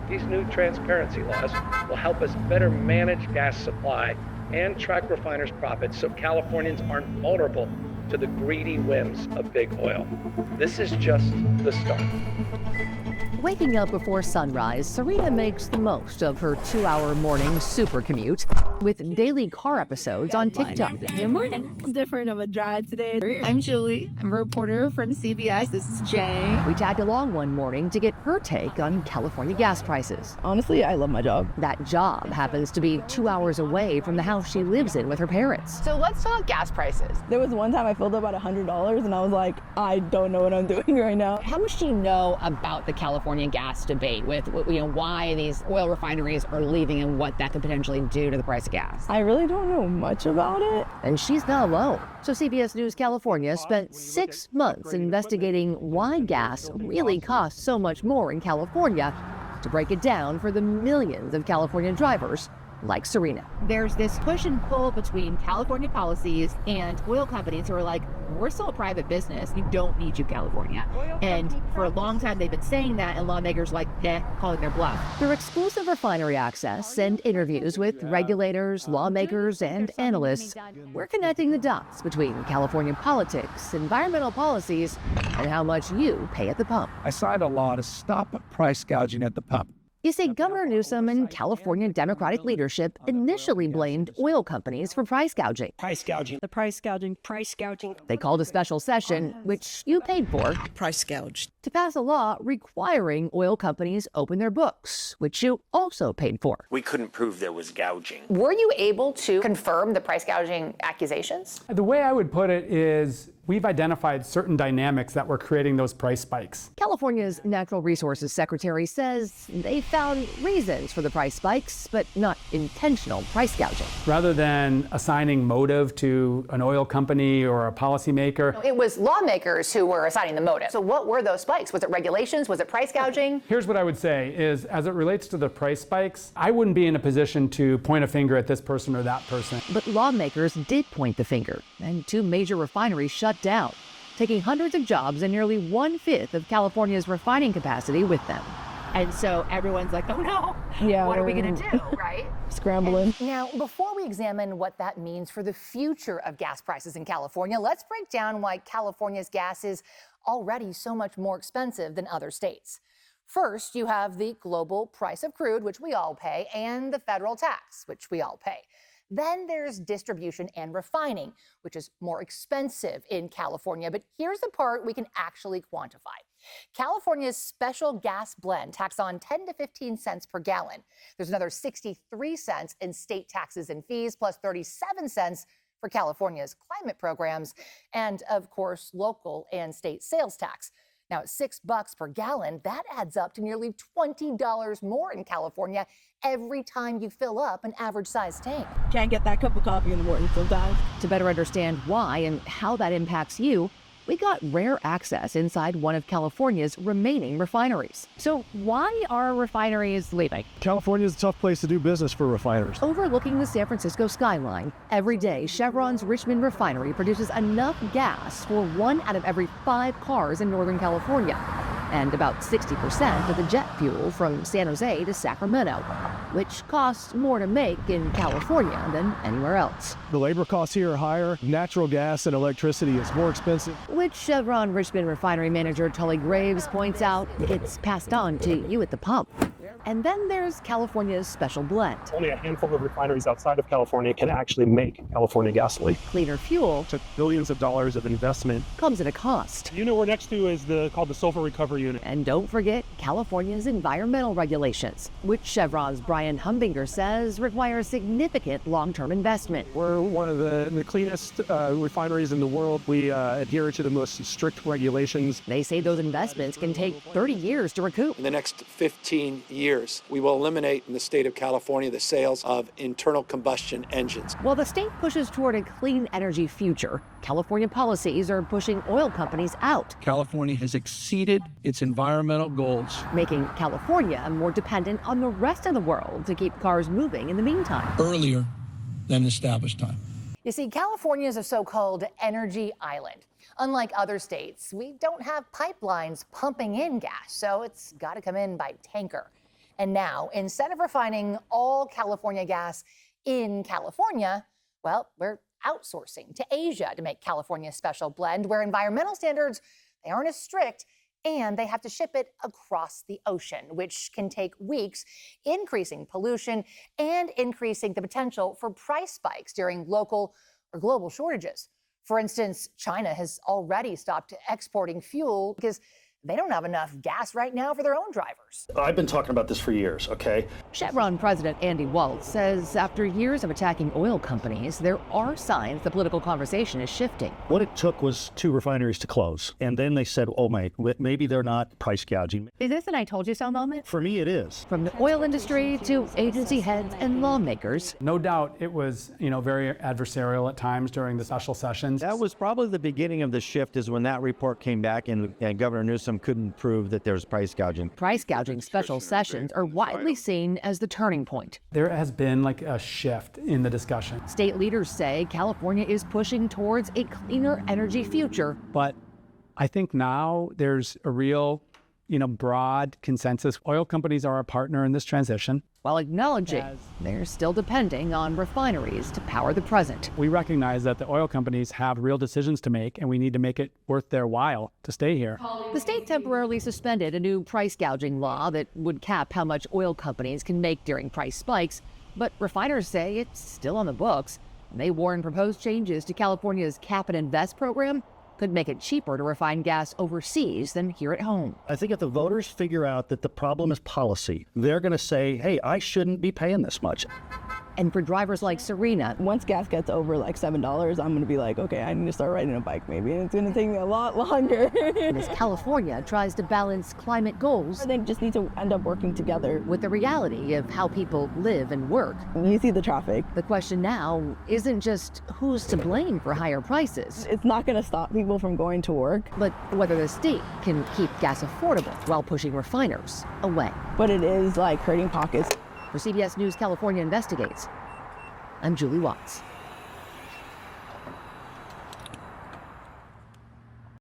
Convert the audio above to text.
These new transparency laws will help us better manage gas supply and track refiners' profits so Californians aren't vulnerable to the greedy whims of big oil. This is just the start. Waking up before sunrise, Serena makes the most of her 2-hour morning super commute with daily car episodes on TikTok. Good morning. Different of a drive today. I'm Julie. I'm a reporter from CBS. This is Jay. We tagged along one morning to get her take on California gas prices. Honestly, I love my job. That job happens to be 2 hours away from the house she lives in with her parents. So let's talk gas prices. There was one time I filled up at $100 and I was like, I don't know what I'm doing right now. How much do you know about the California gas debate with, why these oil refineries are leaving and what that could potentially do to the price of gas? I really don't know much about it. And she's not alone. So CBS News California spent 6 months investigating why gas really costs so much more in California to break it down for the millions of California drivers like Serena. There's this push and pull between California policies and oil companies who are like, we're still a private business. We don't need you, California. And for a long time, they've been saying that, and lawmakers like, calling their bluff. Through exclusive refinery access and interviews with regulators, lawmakers, and analysts, we're connecting the dots between California politics, environmental policies, and how much you pay at the pump. I signed a law to stop price gouging at the pump. You see, Governor Newsom and California Democratic leadership initially blamed oil companies for price gouging. Price gouging. The price gouging. They called a special session, which you paid for, Price gouged. to pass a law requiring oil companies open their books, which you also paid for. We couldn't prove there was gouging. Were you able to confirm the price gouging accusations? The way I would put it is we've identified certain dynamics that were creating those price spikes. California's Natural Resources Secretary says they found reasons for the price spikes, but not intentional price gouging. Rather than assigning motive to an oil company or a policymaker, It was lawmakers who were assigning the motive. So what were those spikes? Was it regulations? Was it price gouging? here's what I would say is, as it relates to the price spikes, I wouldn't be in a position to point a finger at this person or that person. But lawmakers did point the finger, and 2 major refineries shut down, taking hundreds of jobs and nearly 1/5 of California's refining capacity with them. And so everyone's like, oh no, Yeah, what are we going to do, right? Scrambling. Now, before we examine what that means for the future of gas prices in California, let's break down why California's gas is already so much more expensive than other states. First, you have the global price of crude, which we all pay, and the federal tax, which we all pay. Then there's distribution and refining, which is more expensive in California. But here's the part we can actually quantify. California's special gas blend tax on 10 to 15 cents per gallon. There's another 63 cents in state taxes and fees, plus 37 cents for California's climate programs, and of course, local and state sales tax. Now, at $6 per gallon, that adds up to nearly $20 more in California every time you fill up an average-sized tank. Can't get that cup of coffee in the morning sometimes. To better understand why and how that impacts you, we got rare access inside one of California's remaining refineries. So why are refineries leaving? California is a tough place to do business for refiners. Overlooking the San Francisco skyline, every day Chevron's Richmond refinery produces enough gas for 1 out of every 5 cars in Northern California, and about 60% of the jet fuel from San Jose to Sacramento, which costs more to make in California than anywhere else. The labor costs here are higher. Natural gas and electricity is more expensive. Which Chevron Richmond refinery manager Tully Graves points out it's passed on to you at the pump. And then there's California's special blend. Only a handful of refineries outside of California can actually make California gasoline. Cleaner fuel Took billions of dollars of investment. comes at a cost. The unit we're next to is called the sulfur recovery unit. And don't forget California's environmental regulations, which Chevron's Brian Humbinger says require significant long-term investment. We're one of the cleanest refineries in the world. We adhere to the most strict regulations. They say those investments can take 30 years to recoup. In the next 15 years, we will eliminate in the state of California the sales of internal combustion engines. While the state pushes toward a clean energy future, California policies are pushing oil companies out, California has exceeded its environmental goals. making California more dependent on the rest of the world to keep cars moving in the meantime. Earlier than established time. You see, California is a so-called energy island. Unlike other states, we don't have pipelines pumping in gas, so it's got to come in by tanker. And now, instead of refining all California gas in California, well, we're outsourcing to Asia to make California's special blend, where environmental standards, they aren't as strict, and they have to ship it across the ocean, which can take weeks, increasing pollution and increasing the potential for price spikes during local or global shortages. For instance, China has already stopped exporting fuel because they don't have enough gas right now for their own drivers. I've been talking about this for years, okay? Chevron President Andy Waltz says after years of attacking oil companies, there are signs the political conversation is shifting. What it took was 2 refineries to close. And then they said, oh, maybe they're not price gouging. Is this an I told you so moment? For me, it is. From the oil industry to agency heads and lawmakers. No doubt it was, very adversarial at times during the special sessions. That was probably the beginning of the shift, is when that report came back and Governor Newsom couldn't prove that there's price gouging. Price gouging special sessions are widely seen as the turning point. There has been like a shift in the discussion. State leaders say California is pushing towards a cleaner energy future. But I think now there's a real, broad consensus. Oil companies are a partner in this transition, while acknowledging they're still depending on refineries to power the present. We recognize that the oil companies have real decisions to make, and we need to make it worth their while to stay here. The state temporarily suspended a new price gouging law that would cap how much oil companies can make during price spikes, but refiners say it's still on the books. They warn proposed changes to California's Cap and Invest program could make it cheaper to refine gas overseas than here at home. I think if the voters figure out that the problem is policy, they're going to say, hey, I shouldn't be paying this much. And for drivers like Serena, once gas gets over like $7, I'm going to be like, okay, I need to start riding a bike maybe, and it's going to take me a lot longer. as California tries to balance climate goals, They just need to end up working together. with the reality of how people live and work. You see the traffic. The question now isn't just who's to blame for higher prices, It's not going to stop people from going to work, but whether the state can keep gas affordable while pushing refiners away. but it is like hurting pockets. For CBS News California Investigates, I'm Julie Watts.